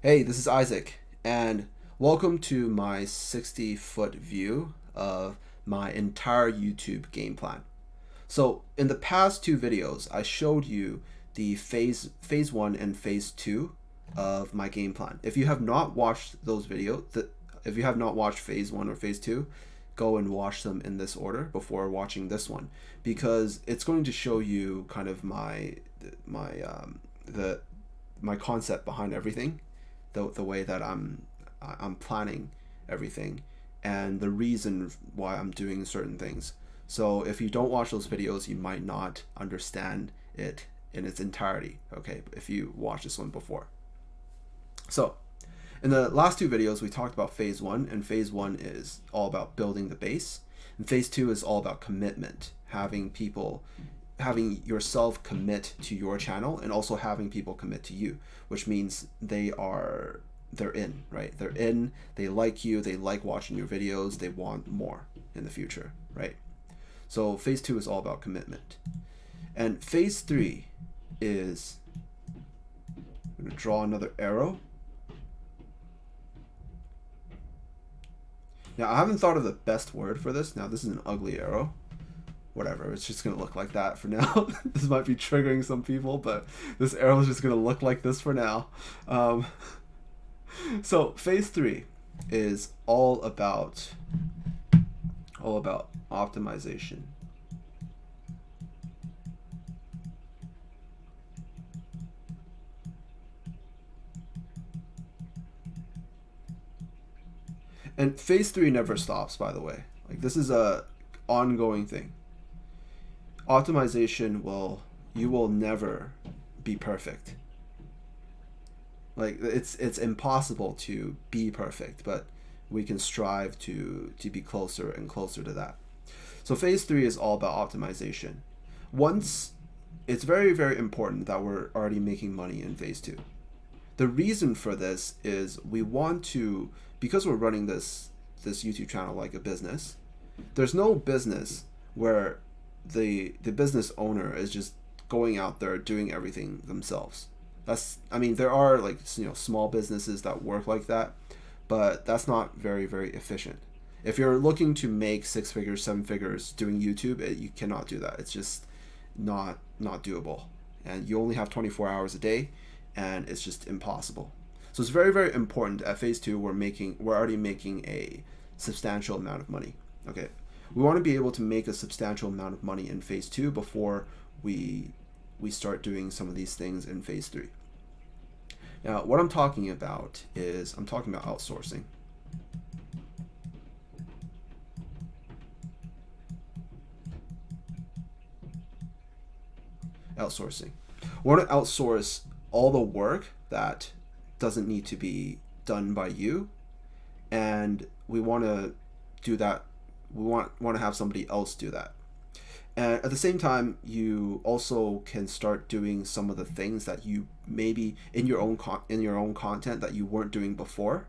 Hey, this is Isaac, and welcome to my 60-foot view of my entire YouTube game plan. So, in the past two videos, I showed you the phase 1 and phase 2 of my game plan. If you have not watched those videos, if you have not watched phase 1 or phase 2, go and watch them in this order before watching this one, because it's going to show you kind of the my concept behind everything, the way that I'm planning everything, and the reason why I'm doing certain things. So if you don't watch those videos, you might not understand it in its entirety, okay, if you watch this one before. So in the last two videos, we talked about phase 1, and phase 1 is all about building the base, and phase 2 is all about commitment, having yourself commit to your channel, and also having people commit to you, which means they're in, right? They're in, they like you, they like watching your videos, they want more in the future, right? So phase 2 is all about commitment. And phase 3 is, I'm going to draw another arrow. Now, I haven't thought of the best word for this. Now, this is an ugly arrow. Whatever, it's just going to look like that for now. This might be triggering some people, but this arrow is just going to look like this for now. So phase 3 is all about optimization. And phase 3 never stops, by the way. Like, this is a ongoing thing. Optimization you will never be perfect. Like, it's impossible to be perfect, but we can strive to be closer and closer to that. So phase 3 is all about optimization. It's very, very important that we're already making money in phase 2. The reason for this is we want to, because we're running this YouTube channel like a business. There's no business where the business owner is just going out there doing everything themselves. There are, like, small businesses that work like that, but that's not very, very efficient. If you're looking to make 6 figures, 7 figures doing YouTube, you cannot do that. It's just not doable, and you only have 24 hours a day, and it's just impossible. So it's very, very important. At phase 2, we're already making a substantial amount of money. Okay, we want to be able to make a substantial amount of money in phase 2 before we start doing some of these things in phase 3. Now, what I'm talking about is outsourcing. Outsourcing. We want to outsource all the work that doesn't need to be done by you, and we want to do that. We want to have somebody else do that. And at the same time, you also can start doing some of the things that you maybe in your own content that you weren't doing before.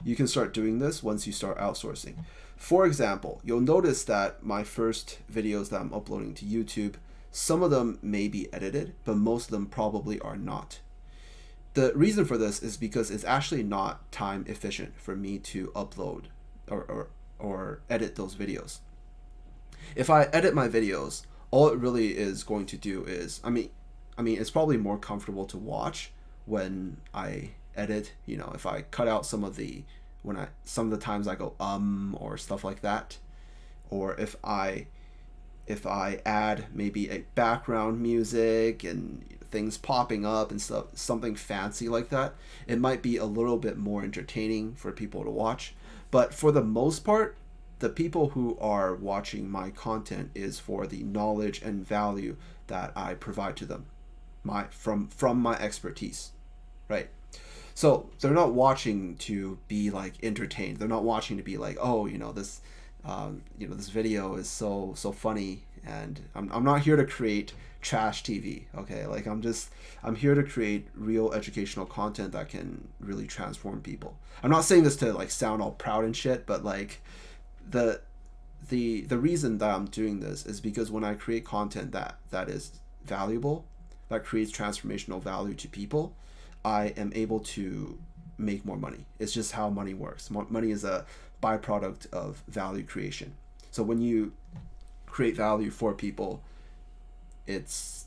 You can start doing this once you start outsourcing. For example, you'll notice that my first videos that I'm uploading to YouTube, some of them may be edited, but most of them probably are not. The reason for this is because it's actually not time efficient for me to upload or edit those videos. If I edit my videos, all it really is going to do is, it's probably more comfortable to watch when I edit. If I cut out some of the times I go or stuff like that, or if I add maybe a background music and things popping up and stuff, something fancy like that, it might be a little bit more entertaining for people to watch. But for the most part, the people who are watching my content is for the knowledge and value that I provide to them, from my expertise, right? So they're not watching to be, like, entertained. They're not watching to be like, oh, this video is so funny, and I'm not here to create trash TV, okay? Like, I'm here to create real educational content that can really transform people. I'm not saying this to, like, sound all proud and shit, but, like, the reason that I'm doing this is because when I create content that is valuable, that creates transformational value to people, I am able to make more money. It's just how money works. Money is a byproduct of value creation. So when you create value for people, it's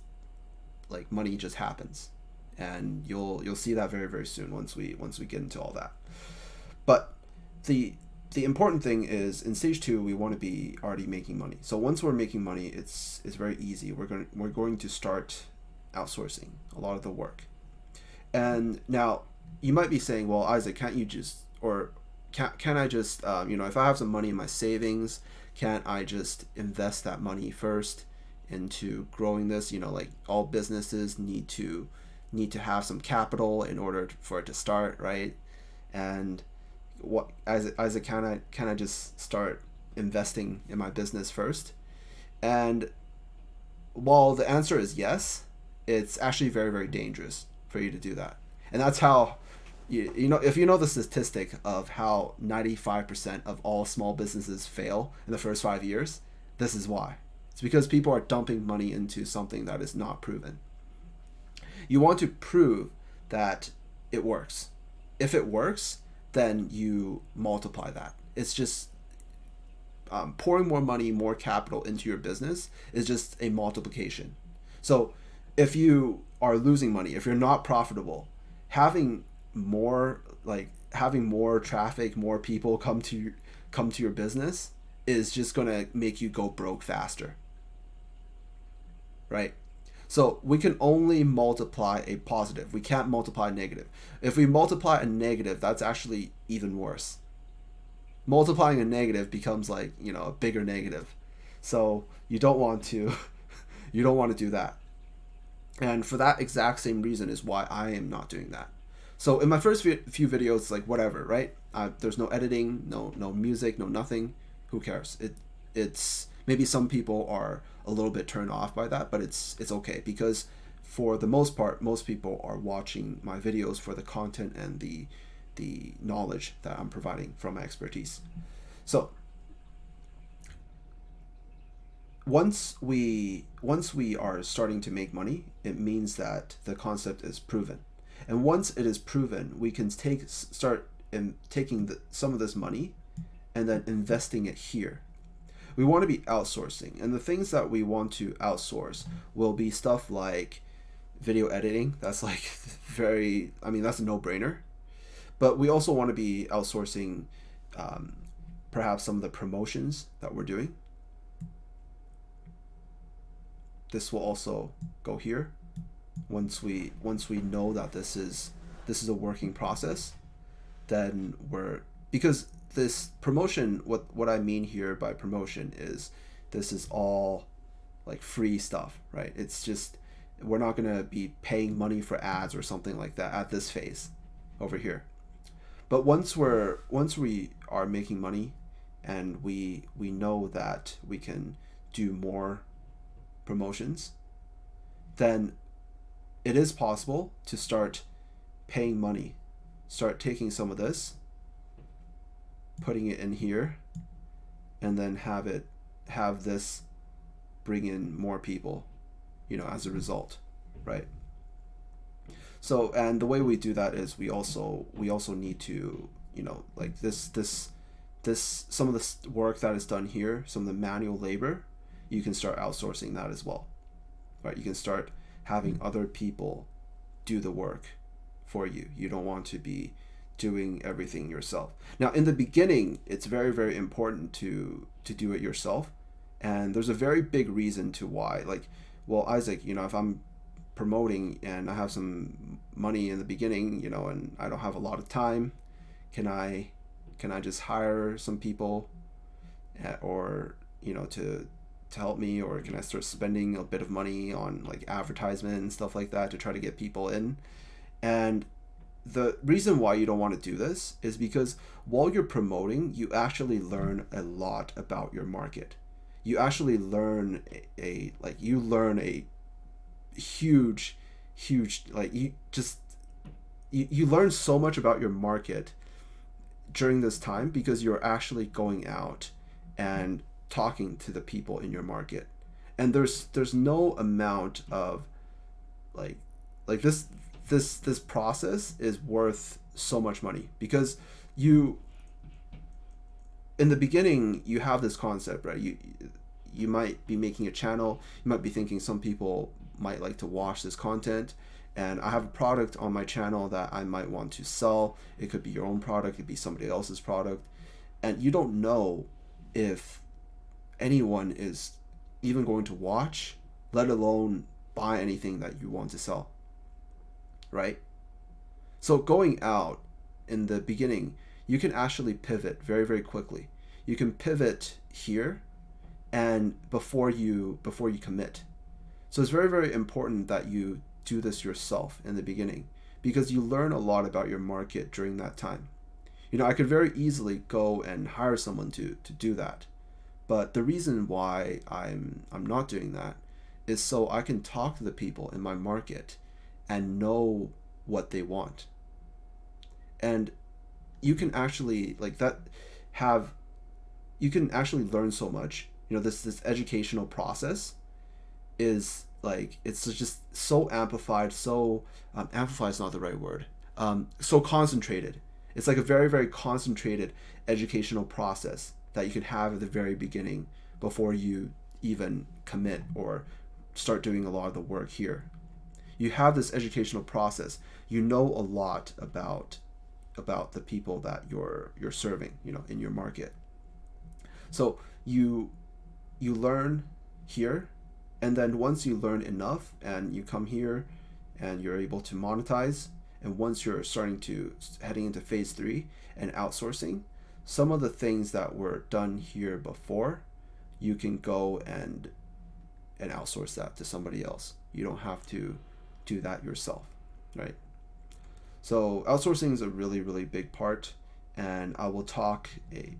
like money just happens, and you'll see that very, very soon once we get into all that. But the important thing is, in stage 2 we want to be already making money. So once we're making money, it's very easy. We're going to start outsourcing a lot of the work. And now you might be saying, well, Isaac, can't you just, or can I just if I have some money in my savings, can't I just invest that money first into growing this? Like all businesses need to have some capital in order for it to start, right? And what, as a can I just start investing in my business first? And while the answer is yes, it's actually very, very dangerous for you to do that. And that's how if you know the statistic of how 95% of all small businesses fail in the first 5 years, this is why. It's because people are dumping money into something that is not proven. You want to prove that it works. If it works, then you multiply that. It's just pouring more money, more capital into your business is just a multiplication. So if you are losing money, if you're not profitable, having more traffic, more people come to your business is just going to make you go broke faster, right? So we can only multiply a positive. We can't multiply a negative. If we multiply a negative, that's actually even worse. Multiplying a negative becomes like, a bigger negative. So you don't want to do that. And for that exact same reason is why I am not doing that. So in my first few videos, like whatever, right? There's no editing, no music, no nothing. Who cares? It's maybe some people are a little bit turned off by that, but it's okay, because for the most part, most people are watching my videos for the content and the knowledge that I'm providing from my expertise. So once we are starting to make money, it means that the concept is proven. And once it is proven, we can start taking some of this money and then investing it here. We want to be outsourcing, and the things that we want to outsource will be stuff like video editing. That's like that's a no-brainer. But we also want to be outsourcing perhaps some of the promotions that we're doing. This will also go here once we know that this is a working process. Then because this promotion, what I mean here by promotion is this is all like free stuff, right? It's just, we're not going to be paying money for ads or something like that at this phase over here. But once we are making money and we know that we can do more promotions, then it is possible to start paying money, start taking some of this, putting it in here, and then have this bring in more people, as a result, right? So, and the way we do that is we also need to, like this some of the work that is done here, some of the manual labor, you can start outsourcing that as well, right? You can start having other people do the work for you. You don't want to be doing everything yourself. Now, in the beginning, it's very, very important to do it yourself. And there's a very big reason to why. Like, well, Isaac, if I'm promoting and I have some money in the beginning, and I don't have a lot of time, can I just hire some people or, to help me, or can I start spending a bit of money on like advertisement and stuff like that to try to get people in? And the reason why you don't want to do this is because while you're promoting, you actually learn a lot about your market. You actually learn a huge, like you learn so much about your market during this time, because you're actually going out and talking to the people in your market. And there's no amount of like this this process is worth so much money, because you, in the beginning, you have this concept, right? You might be making a channel, you might be thinking some people might like to watch this content, and I have a product on my channel that I might want to sell. It could be your own product, it could be somebody else's product, and you don't know if anyone is even going to watch, let alone buy anything that you want to sell, right? So going out in the beginning, you can actually pivot very, very quickly. You can pivot here and before you commit. So it's very, very important that you do this yourself in the beginning, because you learn a lot about your market during that time. You know, I could very easily go and hire someone to do that. But the reason why I'm not doing that is so I can talk to the people in my market and know what they want. And you can actually like that have you can actually learn so much. You know, this educational process is like, it's just so amplified, so amplified is not the right word, so concentrated. It's like a very, very concentrated educational process that you can have at the very beginning before you even commit or start doing a lot of the work here. You have this educational process. You know a lot about the people that you're serving, you know, in your market. So you learn here, and then once you learn enough and you come here and you're able to monetize, and once you're heading into phase 3 and outsourcing, some of the things that were done here before, you can go and outsource that to somebody else. You don't have to do that yourself, right? So outsourcing is a really, really big part, and I will talk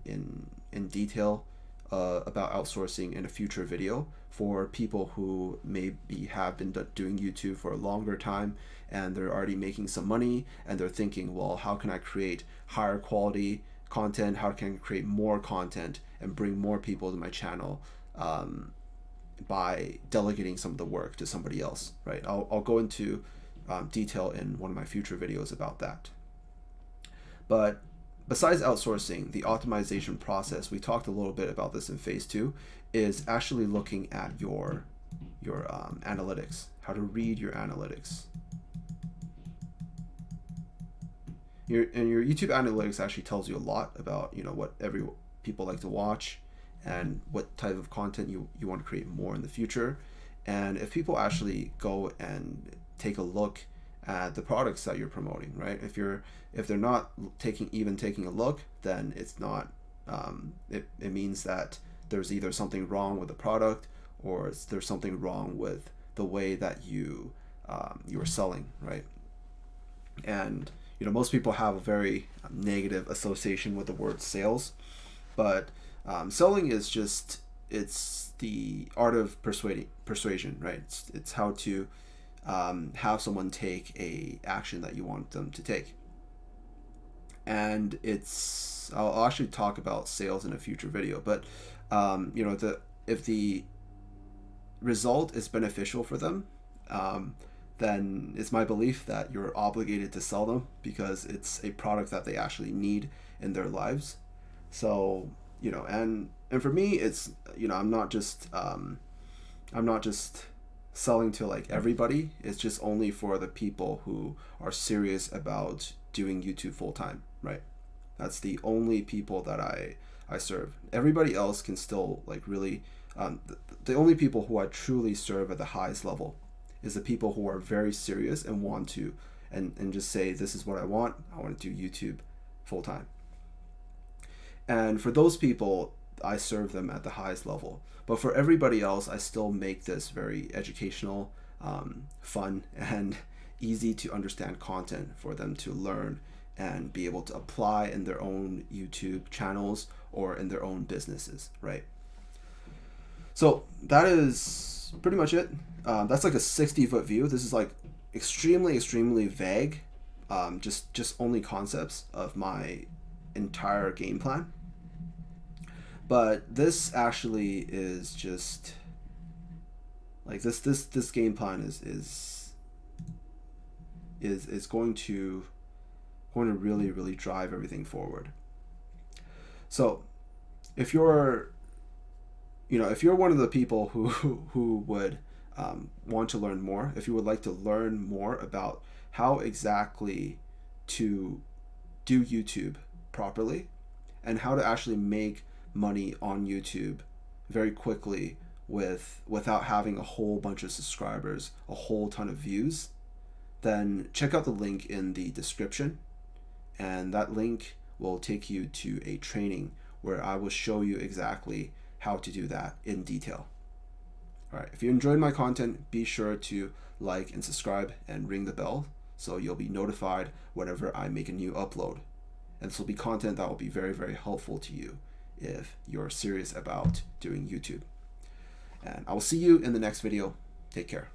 in detail about outsourcing in a future video for people who maybe have been doing YouTube for a longer time and they're already making some money, and they're thinking, well, how can I create higher quality content? How can I create more content and bring more people to my channel by delegating some of the work to somebody else, right? I'll go into detail in one of my future videos about that. But besides outsourcing, the optimization process, we talked a little bit about this in phase 2, is actually looking at your analytics, how to read your analytics. Your YouTube analytics actually tells you a lot about, you know, what people like to watch and what type of content you want to create more in the future. And if people actually go and take a look at the products that you're promoting, right? If they're not taking a look, then it's not. It means that there's either something wrong with the product, or there's something wrong with the way that you are selling, right? And you know, most people have a very negative association with the word sales, but selling is just, it's the art of persuasion, right? It's how to have someone take a action that you want them to take. And I'll actually talk about sales in a future video, but you know, if the result is beneficial for them, then it's my belief that you're obligated to sell them, because it's a product that they actually need in their lives. So, you know, and for me, it's, you know, I'm not just selling to like everybody. It's just only for the people who are serious about doing YouTube full time, right? That's the only people that I serve. Everybody else can still like really, the only people who I truly serve at the highest level is the people who are very serious and want to, and just say, this is what I want to do YouTube full time. And for those people, I serve them at the highest level. But for everybody else, I still make this very educational, fun, and easy to understand content for them to learn and be able to apply in their own YouTube channels or in their own businesses, right? So that is pretty much it. That's like a 60-foot view. This is like extremely vague, just only concepts of my entire game plan. But this actually is just like this game plan is is going to really drive everything forward. So if you're one of the people who would want to learn more, if you would like to learn more about how exactly to do YouTube properly and how to actually make money on YouTube very quickly without having a whole bunch of subscribers, a whole ton of views, then check out the link in the description, and that link will take you to a training where I will show you exactly how to do that in detail. All right, if you enjoyed my content, be sure to like and subscribe and ring the bell so you'll be notified whenever I make a new upload. And this will be content that will be very helpful to you if you're serious about doing YouTube. And I will see you in the next video. Take care.